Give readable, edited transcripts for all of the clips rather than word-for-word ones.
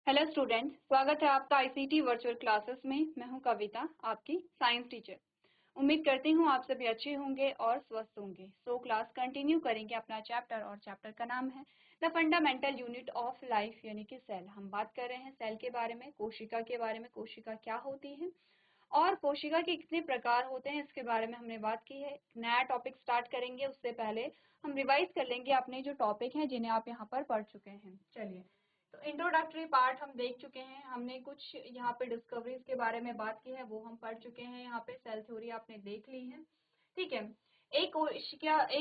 Hello student, स्वागत है आपका आईसीटी वर्चुअल क्लासेस में। मैं हूं कविता, आपकी साइंस टीचर। उम्मीद करती हूं आप सभी अच्छे होंगे और स्वस्थ होंगे। क्लास कंटिन्यू करेंगे अपना चैप्टर, और चैप्टर का नाम है the fundamental unit of life यानी कि सेल। हम बात कर रहे हैं सेल के बारे में, कोशिका के बारे में, कोशिका क्या होती है और कोशिका के कितने प्रकार होते हैं इसके बारे में हमने बात की है। नया टॉपिक स्टार्ट करेंगे उससे पहले हम रिवाइज कर लेंगे अपने जो टॉपिक हैं जिन्हें आप यहाँ पर पढ़ चुके हैं। चलिए, तो इंट्रोडक्टरी पार्ट हम देख चुके हैं, हमने कुछ यहाँ पे डिस्कवरीज के बारे में बात की है, वो हम पढ़ चुके हैं। यहाँ पे सेल थ्योरी आपने देख ली है, ठीक है। एक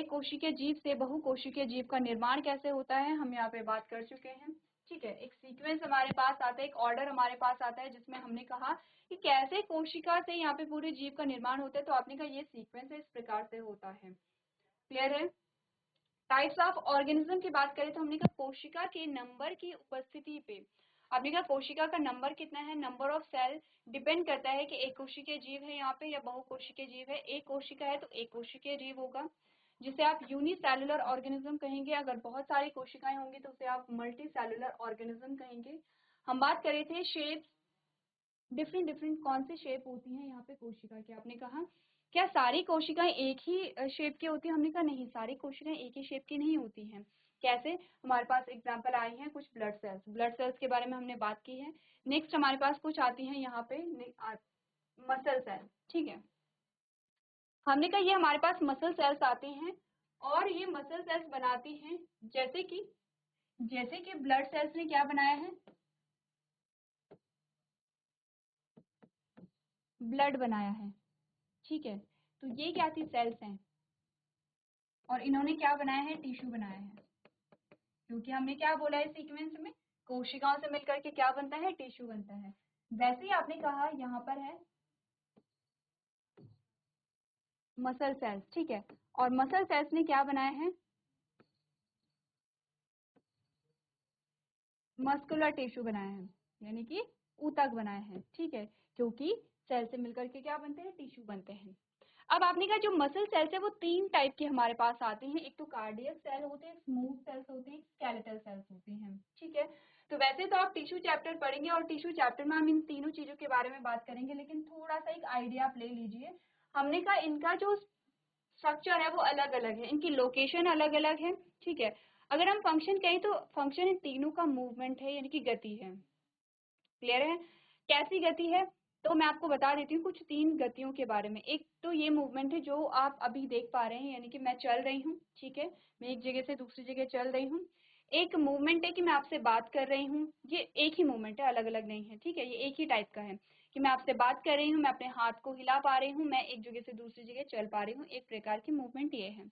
कोशिकीय जीव से बहुकोशिकीय जीव का निर्माण कैसे होता है हम यहाँ पे बात कर चुके हैं, ठीक है। एक सीक्वेंस हमारे पास आता है, एक ऑर्डर हमारे पास आता है, जिसमें हमने कहा कि कैसे कोशिका से यहाँ पे पूरे जीव का निर्माण होता है। तो आपने कहा ये सीक्वेंस है, इस प्रकार से होता है। क्लियर है। टाइप्स ऑफ ऑर्गेनिज्म की बात करें तो हमने कहा कोशिका के नंबर की उपस्थिति पे, आपने कहा कोशिका का नंबर कितना है, नंबर ऑफ सेल डिपेंड करता है कि एक कोशिकीय जीव है यहाँ पे या बहुकोशिकीय जीव है। एक कोशिका है तो एक कोशिकीय जीव होगा, जिसे आप यूनिसेलुलर ऑर्गेनिज्म कहेंगे। अगर बहुत सारी कोशिकाएं होंगी तो उसे आप मल्टी सेलुलर ऑर्गेनिज्म कहेंगे। हम बात कर रहे थे शेप्स, डिफरेंट डिफरेंट कौन सी शेप होती हैं यहाँ पे कोशिका की। आपने कहा क्या सारी कोशिकाएं एक ही शेप की होती है, हमने कहा नहीं, सारी कोशिकाएं एक ही शेप की नहीं होती हैं। कैसे, हमारे पास एग्जांपल आए हैं कुछ ब्लड सेल्स, ब्लड सेल्स के बारे में हमने बात की है। नेक्स्ट हमारे पास कुछ आती हैं यहाँ पे मसल सेल, ठीक है। हमने कहा ये हमारे पास मसल सेल्स आते हैं और ये मसल सेल्स बनाती हैं, जैसे कि ब्लड सेल्स ने क्या बनाया है, ब्लड बनाया है, ठीक है। तो ये क्या थी, सेल्स हैं, और इन्होंने क्या बनाया है, टिश्यू बनाया है। क्योंकि हमने क्या बोला है सीक्वेंस में, कोशिकाओं से मिलकर के क्या बनता है, टिश्यू बनता है। वैसे ही आपने कहा यहाँ पर है मसल सेल्स, ठीक है। और मसल सेल्स ने क्या बनाया है, मस्कुलर टिश्यू बनाया है, यानी कि ऊतक बनाया है, ठीक है। क्योंकि सेल से मिलकर के क्या बनते हैं, टिश्यू बनते हैं। अब आपने कहा जो मसल सेल्स है वो तीन टाइप के हमारे पास आते हैं, एक तो कार्डियक सेल होते हैं, स्मूथ सेल्स होते हैं, स्केलेटल सेल्स होते हैं, ठीक है। तो वैसे तो आप टिश्यू चैप्टर पढ़ेंगे और टिश्यू चैप्टर में हम इन तीनों चीजों के बारे में बात करेंगे, लेकिन थोड़ा सा एक आइडिया आप ले लीजिए। हमने कहा इनका जो स्ट्रक्चर है वो अलग अलग है, इनकी लोकेशन अलग अलग है, ठीक है। अगर हम फंक्शन कहें तो फंक्शन इन तीनों का मूवमेंट है, यानी कि गति है। क्लियर है। कैसी गति है, तो मैं आपको बता देती हूँ कुछ तीन गतियों के बारे में। एक तो ये मूवमेंट है जो आप अभी देख पा रहे हैं, यानी कि मैं चल रही हूँ, ठीक है, मैं एक जगह से दूसरी जगह चल रही हूँ। एक मूवमेंट है कि मैं आपसे बात कर रही हूँ, ये एक ही मूवमेंट है, अलग अलग नहीं है, ठीक है। ये एक ही टाइप का है कि मैं आपसे बात कर रही हूँ, मैं अपने हाथ को हिला पा रही हूँ, मैं एक जगह से दूसरी जगह चल पा रही हूँ, एक प्रकार की मूवमेंट ये है।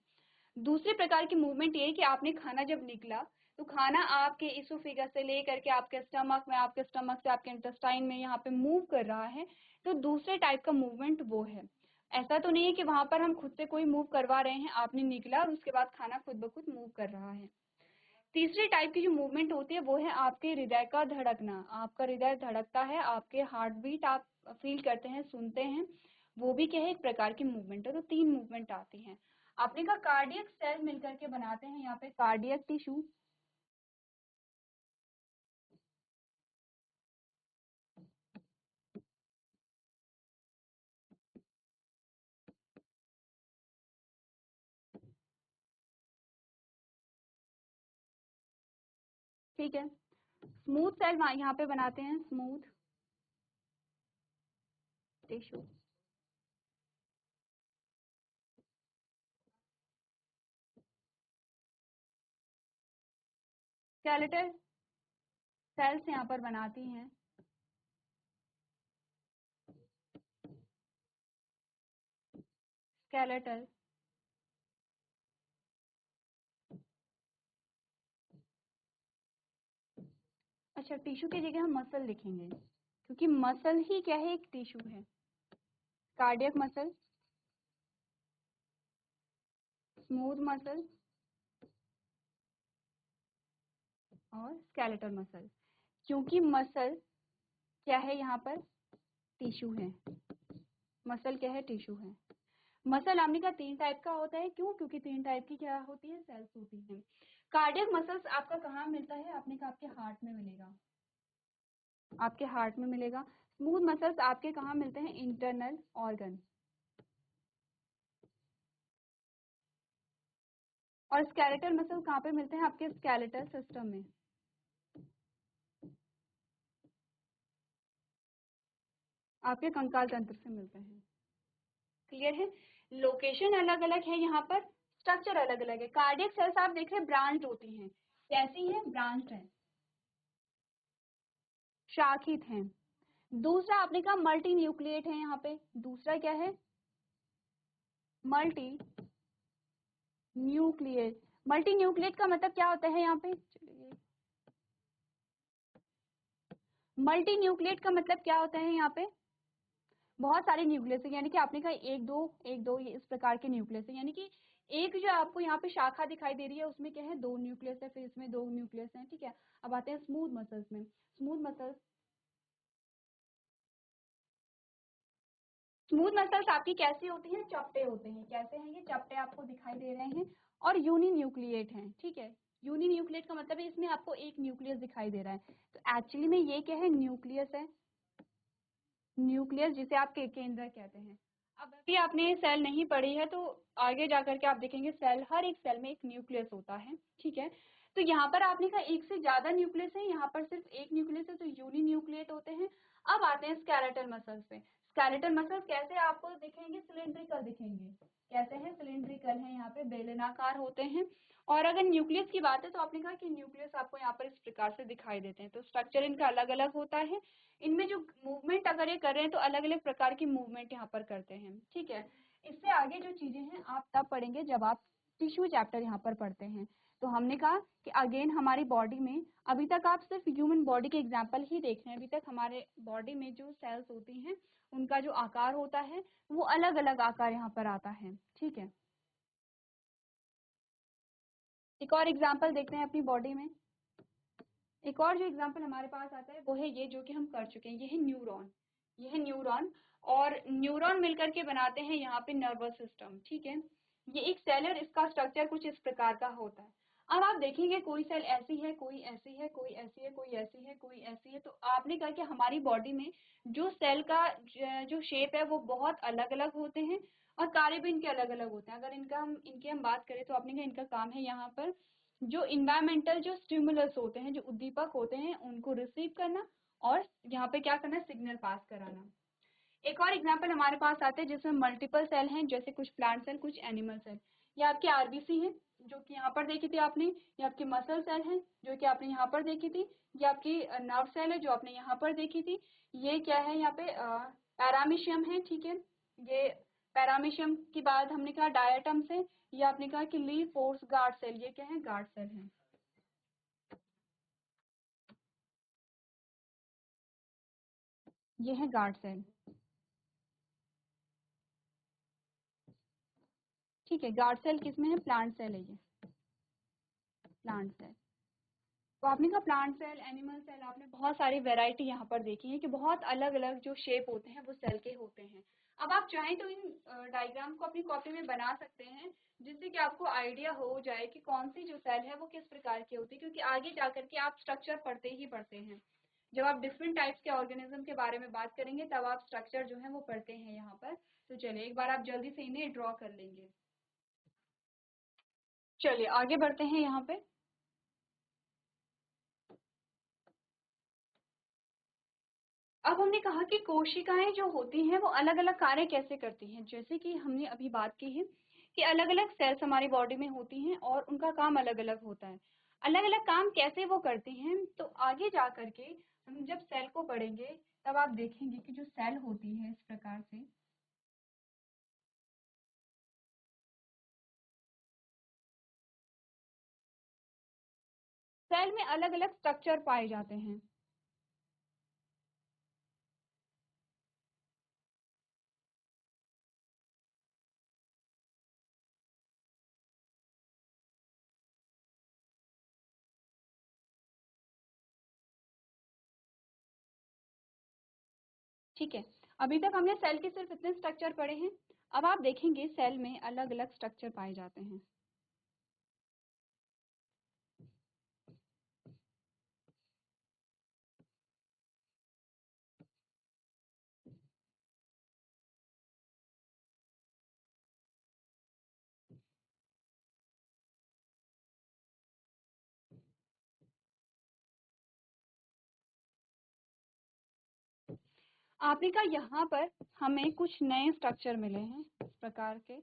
दूसरे प्रकार की मूवमेंट ये है कि आपने खाना जब निकला तो खाना आपके इसोफेगस से लेकर के आपके स्टमक में, आपके स्टमक से आपके इंटेस्टाइन में यहाँ पे मूव कर रहा है। तो दूसरे टाइप का मूवमेंट वो है। ऐसा तो नहीं है कि वहां पर हम खुद से कोई मूव करवा रहे हैं, आपने निकला और उसके बाद खाना खुद ब खुद मूव कर रहा है। तीसरी टाइप की जो मूवमेंट होती है वो है आपके हृदय का धड़कना। आपका हृदय धड़कता है, आपके हार्ट बीट आप फील करते हैं, सुनते हैं, वो भी क्या है, एक प्रकार की मूवमेंट है। तो तीन मूवमेंट आती हैं। आपने कहा कार्डियक सेल मिलकर के बनाते हैं यहाँ पे कार्डियक टिश्यू, ठीक है। स्मूथ सेल यहाँ पे बनाते हैं स्मूथ टिश्यू, स्केलेटल सेल्स यहाँ पर बनाती हैं स्केलेटल, अच्छा टिश्यू की जगह हम मसल लिखेंगे, क्योंकि मसल ही क्या है, एक टिश्यू है। कार्डियक मसल, स्मूथ मसल और स्केलेटल मसल। क्योंकि मसल क्या है, यहाँ पर टिश्यू है, मसल क्या है, टिश्यू है। मसल हमने कहा तीन टाइप का होता है, क्यों, क्योंकि तीन टाइप की क्या होती है, सेल्स होती हैं। कार्डियक मसल्स आपका कहाँ मिलता है, आपने कहा आपके हार्ट में मिलेगा, आपके हार्ट में मिलेगा। स्मूथ मसल्स आपके कहाँ मिलते हैं? Internal organ. और स्केलेटल मसल कहाँ पे मिलते हैं? आपके स्केलेटल सिस्टम में। आपके कंकाल तंत्र से मिलते हैं। क्लियर है? लोकेशन अलग अलग है, यहाँ पर स्ट्रक्चर अलग अलग है। कार्डियक सेल्स आप देख रहे हैं ब्रांच होती हैं, कैसी है? ब्रांच है, शाखित हैं। दूसरा आपने कहा मल्टी न्यूक्लिएट है, यहाँ पे दूसरा क्या है? Multi nucleate. मल्टी न्यूक्लिएट का मतलब क्या होता है? यहाँ पे चलिए, मल्टी न्यूक्लिएट का मतलब क्या होता है? यहाँ पे बहुत सारे न्यूक्लियस है, यानी कि आपने कहा एक दो ये इस प्रकार के न्यूक्लियस है, यानी कि एक जो आपको यहाँ पे शाखा दिखाई दे रही है उसमें क्या है? 2 न्यूक्लियस है, फिर इसमें 2 न्यूक्लियस है। ठीक है, अब आते हैं स्मूथ मसल्स में। स्मूथ मसल्स आपकी कैसी होती हैं? चपटे होते हैं। कैसे हैं ये? चपटे आपको दिखाई दे रहे हैं और यूनि न्यूक्लिएट हैं। ठीक है, यूनि न्यूक्लिएट का मतलब है इसमें आपको एक न्यूक्लियस दिखाई दे रहा है। तो एक्चुअली में ये क्या है? न्यूक्लियस है, न्यूक्लियस जिसे आप केंद्र कहते हैं। अब अभी आपने सेल नहीं पढ़ी है तो आगे जाकर के आप देखेंगे सेल, हर एक सेल में एक न्यूक्लियस होता है। ठीक है, तो यहाँ पर आपने कहा एक से ज्यादा न्यूक्लियस है, यहाँ पर सिर्फ एक न्यूक्लियस है, तो यूनि न्यूक्लिएट होते हैं। अब आते हैं स्केलेटल मसल्स पे। स्केलेटल मसल्स कैसे आपको दिखेंगे? सिलिंड्रिकल दिखेंगे। कैसे हैं? सिलिंड्रिकल है, यहाँ पे बेलनाकार होते हैं। और अगर न्यूक्लियस की बात है तो आपने कहा कि न्यूक्लियस आपको यहाँ पर इस प्रकार से दिखाई देते हैं। तो स्ट्रक्चर इनका अलग अलग होता है। इनमें जो मूवमेंट अगर ये कर रहे हैं तो अलग अलग प्रकार की मूवमेंट यहाँ पर करते हैं। ठीक है, इससे आगे जो चीजें हैं आप तब पढ़ेंगे जब आप टिश्यू चैप्टर यहाँ पर पढ़ते हैं। तो हमने कहा कि अगेन हमारी बॉडी में, अभी तक आप सिर्फ ह्यूमन बॉडी के एग्जाम्पल ही देख रहे हैं। अभी तक हमारे बॉडी में जो सेल्स होती हैं उनका जो आकार होता है वो अलग अलग आकार यहाँ पर आता है। ठीक है, एक और एग्जाम्पल देखते हैं अपनी बॉडी में। एक और जो एग्जाम्पल हमारे पास आता है वो है ये जो कि हम कर चुके हैं, ये है न्यूरॉन। ये है न्यूरॉन, और न्यूरॉन मिलकर के बनाते हैं यहाँ पे नर्वस सिस्टम। ठीक है, ये एक सेल है, इसका स्ट्रक्चर कुछ इस प्रकार का होता है। अब आप देखेंगे कोई सेल ऐसी है, कोई ऐसी है, कोई ऐसी है, कोई ऐसी है, कोई ऐसी है। तो आपने कहा कि हमारी बॉडी में जो सेल का जो शेप है वो बहुत अलग अलग होते हैं और कार्य भी इनके अलग अलग होते हैं। अगर इनकी हम बात करें तो आपने कहा इनका काम है यहाँ पर जो इन्वायरमेंटल जो स्टिमुलस होते हैं, जो उद्दीपक होते हैं, उनको रिसीव करना और यहाँ पे क्या करना? सिग्नल पास कराना। एक और एग्जांपल हमारे पास आते हैं जिसमें मल्टीपल सेल हैं, जैसे कुछ प्लांट सेल, कुछ एनिमल सेल। ये आपकी आरबीसी है जो कि यहाँ पर देखी थी आपने। ये आपकी मसल सेल है जो कि आपने यहाँ पर देखी थी। ये आपकी नर्व सेल है जो आपने यहाँ पर देखी थी। ये क्या है? यहाँ पे पैरामीशियम है। ठीक है, ये पैरामीशियम की बाद हमने कहा डायटम से। ये आपने कहा कि ली फोर्स गार्ड सेल, ये क्या है? गार्ड सेल है। ये है गार्ड सेल। ठीक है, गार्ड सेल किसमें है? प्लांट सेल है ये, प्लांट सेल। तो आपने कहा प्लांट सेल, एनिमल सेल, आपने बहुत सारी वैरायटी यहाँ पर देखी है कि बहुत अलग अलग जो शेप होते हैं वो सेल के होते हैं। अब आप चाहें तो इन डायग्राम को अपनी कॉपी में बना सकते हैं जिससे कि आपको आइडिया हो जाए कि कौन सी जो सेल है वो किस प्रकार की होती है, क्योंकि आगे जाकर के आप स्ट्रक्चर पढ़ते ही पढ़ते हैं। जब आप डिफरेंट टाइप्स के ऑर्गेनिज्म के बारे में बात करेंगे तब आप स्ट्रक्चर जो है वो पढ़ते हैं यहाँ पर। तो चलिए एक बार आप जल्दी से इन्हें ड्रॉ कर लेंगे। चलिए आगे बढ़ते हैं यहाँ पे। अब हमने कहा कि कोशिकाएं जो होती हैं वो अलग अलग कार्य कैसे करती हैं। जैसे कि हमने अभी बात की है कि अलग अलग सेल्स हमारी बॉडी में होती हैं और उनका काम अलग अलग होता है। अलग अलग काम कैसे वो करती हैं, तो आगे जा करके हम जब सेल को पढ़ेंगे तब आप देखेंगे कि जो सेल होती है इस प्रकार से, सेल में अलग अलग स्ट्रक्चर पाए जाते हैं। ठीक है, अभी तक हमने सेल के सिर्फ इतने स्ट्रक्चर पढ़े हैं। अब आप देखेंगे सेल में अलग अलग स्ट्रक्चर पाए जाते हैं। आपने कहा यहाँ पर हमें कुछ नए स्ट्रक्चर मिले हैं इस प्रकार के,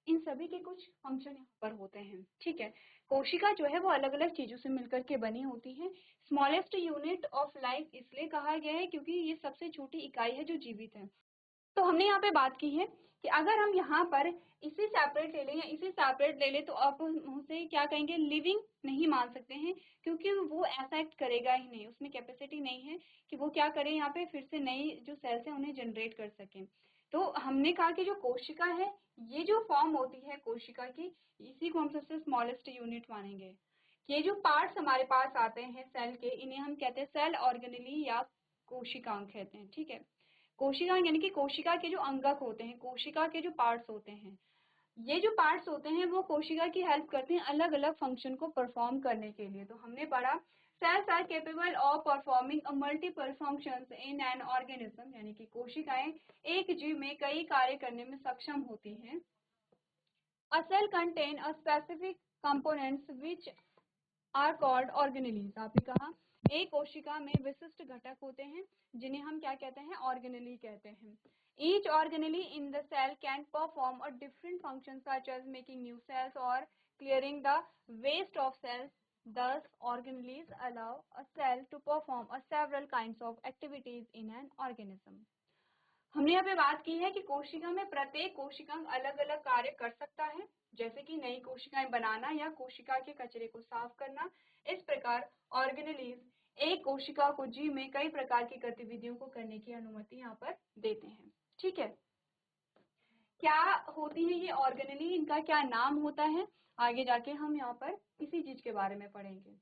इन सभी के कुछ फंक्शन यहाँ पर होते हैं, ठीक है। कोशिका जो है वो अलग अलग चीजों से मिलकर के बनी होती है। स्मॉलेस्ट यूनिट ऑफ लाइफ इसलिए कहा गया है क्योंकि ये सबसे छोटी इकाई है जो जीवित है। तो हमने यहाँ पे बात की है कि अगर हम यहाँ पर इसे सेपरेट ले लें या इसे सेपरेट ले लें तो आप उसे क्या कहेंगे, लिविंग नहीं मान सकते हैं, क्योंकि वो ऐसा एक्ट करेगा ही नहीं, उसमें कैपेसिटी नहीं है कि वो क्या करे यहाँ पे फिर से नई जो सेल्स हैं उन्हें जनरेट कर सकें। तो हमने कहा कि जो कोशिका है, ये जो फॉर्म होती है कोशिका की, इसी को हम सबसे स्मॉलेस्ट यूनिट मानेंगे। ये जो पार्ट्स हमारे पास आते हैं सेल के, इन्हें हम कहते हैं सेल ऑर्गेनेली या कोशिकांग कहते हैं, ठीक है। कोशिका यानी कि कोशिका के जो अंगक होते हैं, कोशिका के जो पार्ट्स होते हैं, ये जो पार्ट्स होते हैं वो कोशिका की हेल्प करते हैं अलग अलग फंक्शन को परफॉर्म करने के लिए। तो हमने पढ़ा cells are capable of performing multiple functions in an organism, यानी कि कोशिकाएं एक जीव में कई कार्य करने में सक्षम होती हैं। A cell contain a specific components which are called organelles. आपने कहा एक कोशिका में विशिष्ट घटक होते हैं जिन्हें हम क्या कहते हैं, ऑर्गेनेली कहते हैं। Each organelle in the cell can perform a different function such as making new cells और clearing the waste of cells. Thus, organelles allow a cell to perform a several kinds of activities in an organism. हमने यहाँ पे बात की है कि कोशिका में प्रत्येक कोशिकांग अलग अलग कार्य कर सकता है, जैसे कि नई कोशिकाएं बनाना या कोशिका के कचरे को साफ करना। इस प्रकार ऑर्गेनेलीज एक कोशिका को जीव में कई प्रकार की गतिविधियों को करने की अनुमति यहाँ पर देते हैं, ठीक है। क्या होती है ये ऑर्गेनेली, इनका क्या नाम होता है, आगे जाके हम यहाँ पर इसी चीज के बारे में पढ़ेंगे।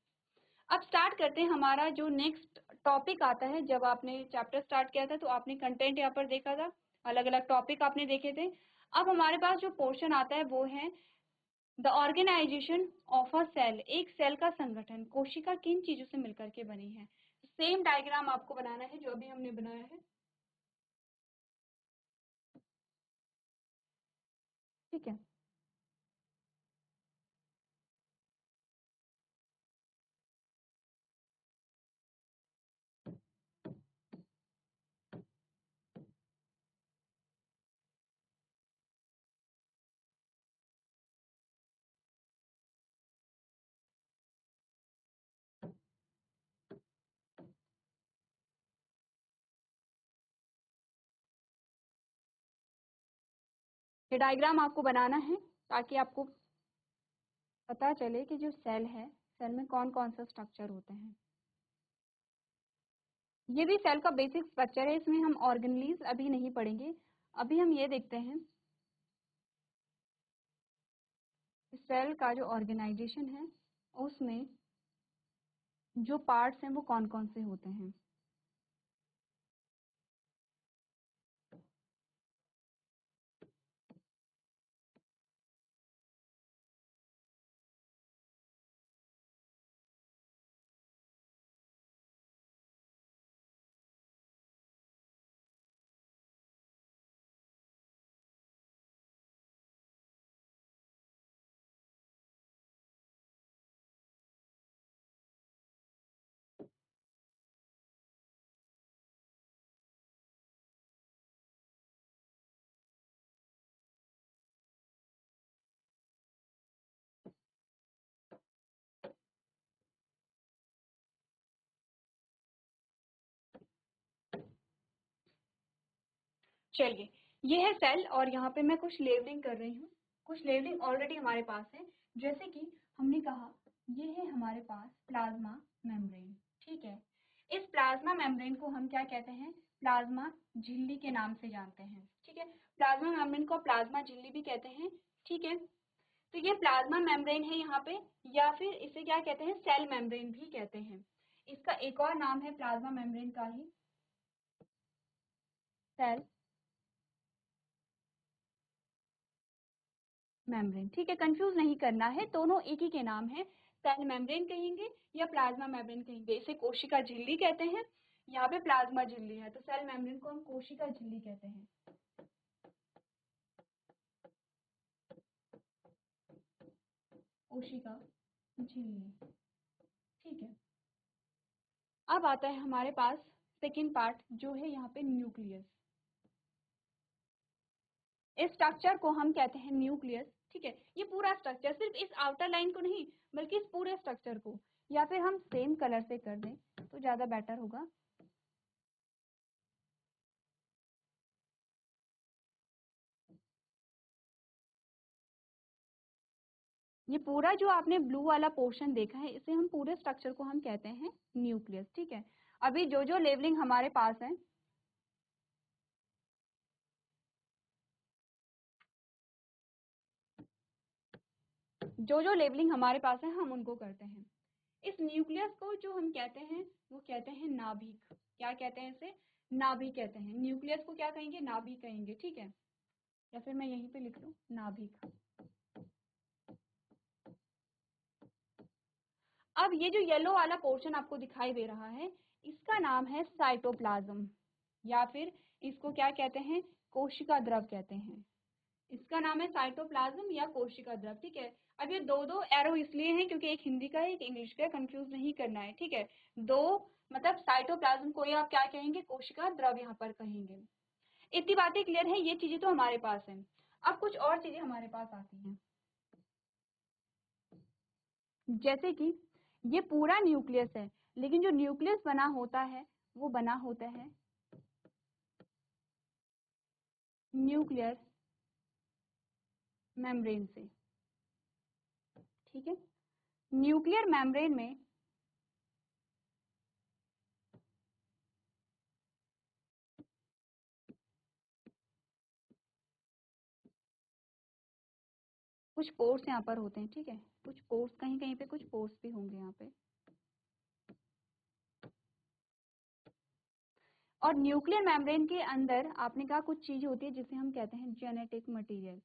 अब स्टार्ट करते हैं, हमारा जो नेक्स्ट टॉपिक आता है। जब आपने चैप्टर स्टार्ट किया था तो आपने कंटेंट यहाँ पर देखा था, अलग अलग टॉपिक आपने देखे थे। अब हमारे पास जो पोर्शन आता है वो है the organisation of a cell, एक सेल का संगठन। कोशिका किन चीजों से मिलकर के बनी है, सेम डायग्राम आपको बनाना है जो अभी हमने बनाया है, ठीक है। ये डायग्राम आपको बनाना है ताकि आपको पता चले कि जो सेल है, सेल में कौन कौन सा स्ट्रक्चर होते हैं। ये भी सेल का बेसिक स्ट्रक्चर है, इसमें हम ऑर्गेनेलीज अभी नहीं पढ़ेंगे। अभी हम ये देखते हैं सेल का जो ऑर्गेनाइजेशन है उसमें जो पार्ट्स हैं वो कौन कौन से होते हैं। चलिए, ये है सेल और यहाँ पे मैं कुछ लेबलिंग कर रही हूँ। कुछ लेबलिंग ऑलरेडी हमारे पास है, जैसे कि हमने कहा ये है हमारे पास प्लाज्मा मेम्ब्रेन, ठीक है। इस प्लाज्मा मेम्ब्रेन को हम क्या कहते हैं, प्लाज्मा झिल्ली के नाम से जानते हैं, ठीक है। प्लाज्मा मेम्ब्रेन को प्लाज्मा झिल्ली भी कहते हैं, ठीक है। तो ये प्लाज्मा मेम्ब्रेन है यहाँ पे, या फिर इसे क्या कहते हैं, सेल मेम्ब्रेन भी कहते हैं। इसका एक और नाम है प्लाज्मा मेम्ब्रेन का ही, सेल मेम्ब्रेन, ठीक है। कंफ्यूज नहीं करना है, दोनों एक ही के नाम है, सेल मेम्ब्रेन कहेंगे या प्लाज्मा मेम्ब्रेन कहेंगे। इसे कोशिका झिल्ली कहते हैं, यहाँ पे प्लाज्मा झिल्ली है, तो सेल मेम्ब्रेन को हम कोशिका झिल्ली कहते हैं। कोशिका जी, ठीक है। अब आता है हमारे पास सेकेंड पार्ट जो है यहाँ पे न्यूक्लियस। इस स्ट्रक्चर को हम कहते हैं न्यूक्लियस, ठीक है। ये पूरा स्ट्रक्चर, सिर्फ इस आउटर लाइन को नहीं बल्कि इस पूरे स्ट्रक्चर को, या फिर हम सेम कलर से कर दें तो ज्यादा बेटर होगा। ये पूरा जो आपने ब्लू वाला पोर्शन देखा है, इसे हम पूरे स्ट्रक्चर को हम कहते हैं न्यूक्लियस, ठीक है। अभी जो जो लेवलिंग हमारे पास है, जो जो लेवलिंग हमारे पास है हम उनको करते हैं। इस न्यूक्लियस को जो हम कहते हैं वो कहते हैं नाभिक। क्या कहते हैं इसे? नाभिक कहते हैं। न्यूक्लियस को क्या कहेंगे? नाभिक कहेंगे, ठीक है। या फिर मैं यहीं पे लिख लूं नाभिक। अब ये जो येलो वाला पोर्शन आपको दिखाई दे रहा है, इसका नाम है साइटोप्लाज्म, या फिर इसको क्या कहते हैं? कोशिका द्रव कहते हैं। इसका नाम है साइटोप्लाज्म या कोशिका द्रव, ठीक है। अब ये दो दो एरो इसलिए हैं क्योंकि एक हिंदी का है एक इंग्लिश का, कंफ्यूज नहीं करना है, ठीक है। दो मतलब साइटोप्लाज्म को ही आप क्या कहेंगे? कोशिका द्रव यहाँ पर कहेंगे। इतनी बातें क्लियर है, ये चीजें तो हमारे पास है। अब कुछ और चीजें हमारे पास आती हैं, जैसे कि ये पूरा न्यूक्लियस है, लेकिन जो न्यूक्लियस बना होता है वो बना होता है न्यूक्लियर मेम्ब्रेन से, ठीक है। न्यूक्लियर मेम्ब्रेन में कुछ पोर्स यहाँ पर होते हैं, ठीक है। कुछ पोर्स, कहीं कहीं पे कुछ पोर्स भी होंगे यहाँ पे। और न्यूक्लियर मेम्ब्रेन के अंदर आपने कहा कुछ चीज होती है जिसे हम कहते हैं जेनेटिक मटेरियल।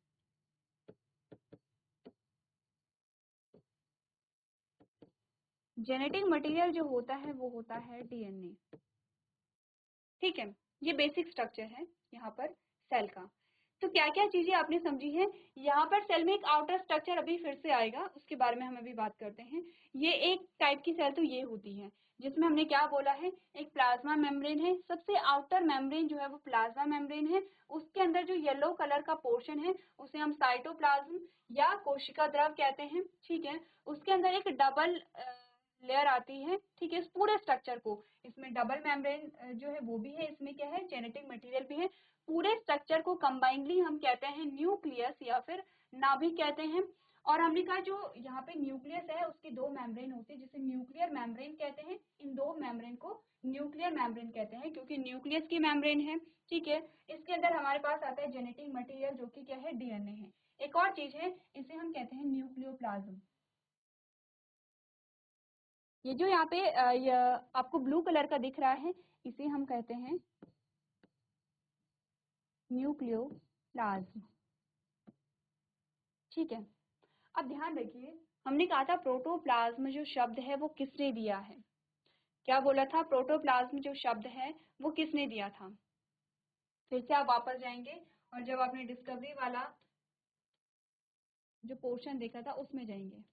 जेनेटिक मटेरियल जो होता है वो होता है डीएनए, ठीक है। ये बेसिक स्ट्रक्चर है यहाँ पर सेल का। तो क्या क्या चीजें आपने समझी है? यहाँ पर सेल में एक आउटर स्ट्रक्चर अभी फिर से आएगा, उसके बारे में हम अभी बात करते हैं। ये एक टाइप की सेल तो ये होती है जिसमें हमने क्या बोला है? एक प्लाज्मा मेम्ब्रेन है, सबसे आउटर मेम्ब्रेन जो है वो प्लाज्मा मेम्ब्रेन है। उसके अंदर जो येलो कलर का पोर्शन है उसे हम साइटोप्लाज्म या कोशिका द्रव कहते हैं, ठीक है। उसके अंदर एक डबल लेयर आती है, ठीक है। इस पूरे स्ट्रक्चर को, इसमें डबल मेम्ब्रेन जो है वो भी है, इसमें क्या है? जेनेटिक मटेरियल भी है। पूरे स्ट्रक्चर को कंबाइनली हम कहते हैं न्यूक्लियस या फिर नाभिक कहते हैं। और हमने कहा जो यहाँ पे न्यूक्लियस है उसकी दो मेम्ब्रेन होती है जिसे न्यूक्लियर मेम्ब्रेन कहते हैं। इन दो मेम्ब्रेन को न्यूक्लियर मेम्ब्रेन कहते हैं क्योंकि न्यूक्लियस की मेम्ब्रेन है, ठीक है। इसके अंदर हमारे पास आता है जेनेटिक मटेरियल जो कि क्या है? डीएनए है। एक और चीज है, इसे हम कहते हैं न्यूक्लियोप्लाज्म। ये जो यहाँ पे आपको ब्लू कलर का दिख रहा है, इसे हम कहते हैं न्यूक्लियोप्लाज्म, ठीक है। अब ध्यान रखिए, हमने कहा था प्रोटोप्लाज्म जो शब्द है वो किसने दिया है? क्या बोला था? प्रोटोप्लाज्म जो शब्द है वो किसने दिया था? फिर से आप वापस जाएंगे और जब आपने डिस्कवरी वाला जो पोर्शन देखा था उसमें जाएंगे।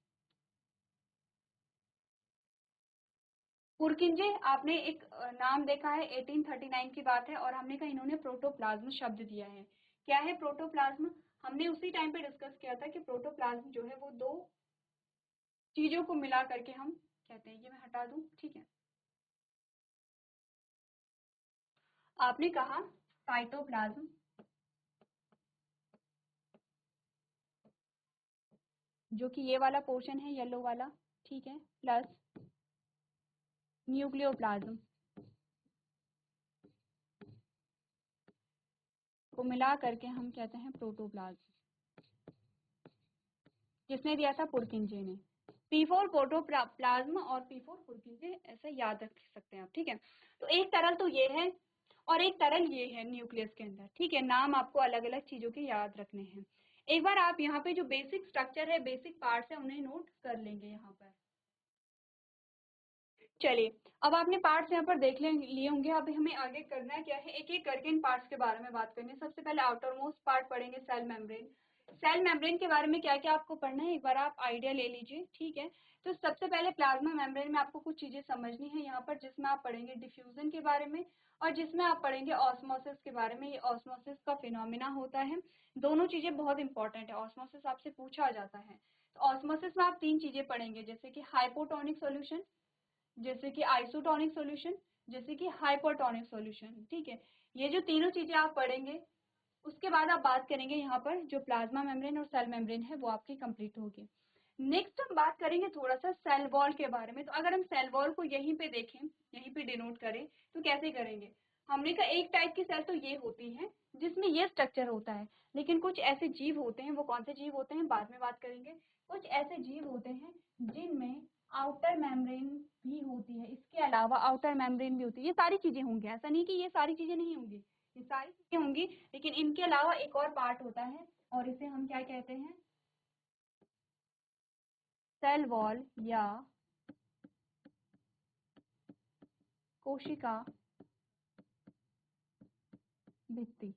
पुरकिंजे, आपने एक नाम देखा है, 1839 की बात है, और हमने कहा इन्होंने प्रोटोप्लाज्म शब्द दिया है। क्या है प्रोटोप्लाज्म? हमने उसी टाइम पे डिस्कस किया था कि प्रोटोप्लाज्म जो है वो दो चीजों को मिला करके हम कहते हैं। ये मैं हटा दूं, ठीक है। आपने कहा साइटोप्लाज्म, जो कि ये वाला पोर्शन है येलो वाला, ठीक है, प्लस न्यूक्लियोप्लाज्म को मिला करके हम कहते हैं प्रोटोप्लाज्म। किसने दिया था? पुरकिंजे ने। P4 प्रोटोप्लाज्म और P4 पुरकिंजे, ऐसे याद रख सकते हैं आप, ठीक है। तो एक तरल तो ये है और एक तरल ये है न्यूक्लियस के अंदर, ठीक है। नाम आपको अलग अलग चीजों के याद रखने हैं। एक बार आप यहाँ पे जो बेसिक स्ट्रक्चर है, बेसिक पार्ट्स है, उन्हें नोट कर लेंगे यहाँ पर। चलिए, अब आपने पार्ट्स यहाँ पर देख लिए होंगे। अब हमें आगे करना है क्या है? एक एक करके इन पार्ट्स के बारे में बात करनी है। सबसे पहले आउटर मोस्ट पार्ट पढ़ेंगे, सेल मेम्ब्रेन। सेल मेम्ब्रेन के बारे में क्या क्या आपको पढ़ना है एक बार आप आइडिया ले लीजिए, ठीक है। तो सबसे पहले प्लाज्मा मेम्ब्रेन में आपको कुछ चीजें समझनी है यहाँ पर, जिसमें आप पढ़ेंगे डिफ्यूजन के बारे में और जिसमें आप पढ़ेंगे ऑस्मोसिस के बारे में। ये ऑस्मोसिस का फिनोमिना होता है, दोनों चीजें बहुत इंपॉर्टेंट है। ऑस्मोसिस आपसे पूछा जाता है, तो ऑस्मोसिस में आप 3 चीजें पढ़ेंगे, जैसे कि हाइपोटोनिक सोल्यूशन, जैसे कि आइसोटोनिक सॉल्यूशन, जैसे कि हाइपरटोनिक सॉल्यूशन, ठीक है। ये जो तीनों चीजें आप पढ़ेंगे, उसके बाद आप बात करेंगे यहाँ पर जो प्लाज्मा मेम्ब्रेन और सेल मेम्ब्रेन है वो आपकी कंप्लीट होगी। नेक्स्ट हम बात करेंगे थोड़ा सा सेल वॉल के बारे में। तो अगर हम सेल वॉल को यहीं पे देखें, यहीं पे डिनोट करें, तो कैसे करेंगे? हमने कहा एक टाइप की सेल तो ये होती है जिसमें ये स्ट्रक्चर होता है, लेकिन कुछ ऐसे जीव होते हैं, वो कौन से जीव होते हैं बाद में बात करेंगे। कुछ ऐसे जीव होते हैं जिनमें आउटर मेम्ब्रेन भी होती है, इसके अलावा आउटर मेम्ब्रेन भी होती है। ये सारी चीजें होंगी, ऐसा नहीं कि ये सारी चीजें नहीं होंगी, ये सारी चीजें होंगी, लेकिन इनके अलावा एक और पार्ट होता है और इसे हम क्या कहते हैं? सेल वॉल या कोशिका भित्ति,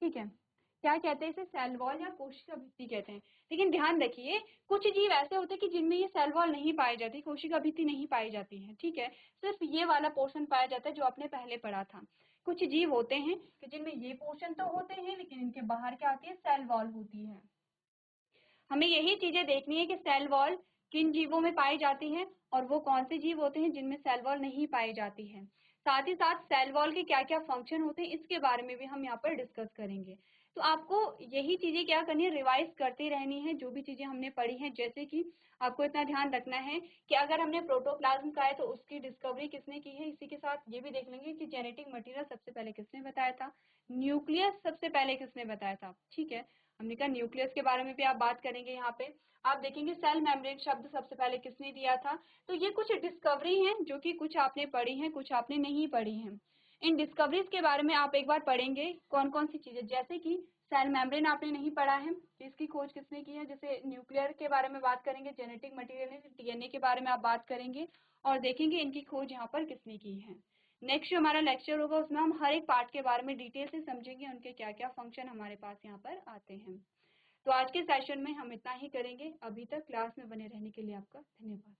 ठीक है। क्या कहते हैं इसे? सेल वॉल या कोशिका भित्ति कहते हैं। लेकिन ध्यान रखिए, कुछ जीव ऐसे होते हैं कि जिनमें ये सेल वॉल नहीं पाई जाती, कोशिका भित्ति नहीं पाई जाती है, ठीक है। सिर्फ ये वाला पोर्शन पाया जाता है जो आपने पहले पढ़ा था। कुछ जीव होते हैं कि जिनमें ये पोर्शन तो होते हैं, लेकिन इनके बाहर क्या आती है? सेल वॉल होती है। हमें यही चीजें देखनी है कि सेल वॉल किन जीवों में पाई जाती है और वो कौन से जीव होते हैं जिनमें सेल वॉल नहीं पाई जाती है। साथ ही साथ सेल वॉल के क्या क्या फंक्शन होते हैं इसके बारे में भी हम यहाँ पर डिस्कस करेंगे। तो आपको यही चीजें क्या करनी है? रिवाइज करती रहनी है जो भी चीजें हमने पढ़ी हैं। जैसे कि आपको इतना ध्यान रखना है कि अगर हमने प्रोटोप्लाज्म का है तो उसकी डिस्कवरी किसने की है। इसी के साथ ये भी देख लेंगे कि जेनेटिक मटेरियल सबसे पहले किसने बताया था, न्यूक्लियस सबसे पहले किसने बताया था, ठीक है। हमने कहा न्यूक्लियस के बारे में भी आप बात करेंगे। यहाँ पे आप देखेंगे सेल मेम्ब्रेन शब्द सबसे पहले किसने दिया था। तो ये कुछ डिस्कवरी हैं जो कि कुछ आपने पढ़ी हैं, कुछ आपने नहीं पढ़ी हैं। इन डिस्कवरीज के बारे में आप एक बार पढ़ेंगे कौन कौन सी चीजें, जैसे कि सेल मेम्ब्रेन आपने नहीं पढ़ा है, इसकी खोज किसने की है। जैसे न्यूक्लियर के बारे में बात करेंगे, जेनेटिक मटेरियल डीएनए के बारे में आप बात करेंगे और देखेंगे इनकी खोज यहाँ पर किसने की है। नेक्स्ट जो हमारा लेक्चर होगा उसमें हम हर एक पार्ट के बारे में डिटेल से समझेंगे, उनके क्या क्या फंक्शन हमारे पास यहाँ पर आते हैं। तो आज के सेशन में हम इतना ही करेंगे। अभी तक क्लास में बने रहने के लिए आपका धन्यवाद।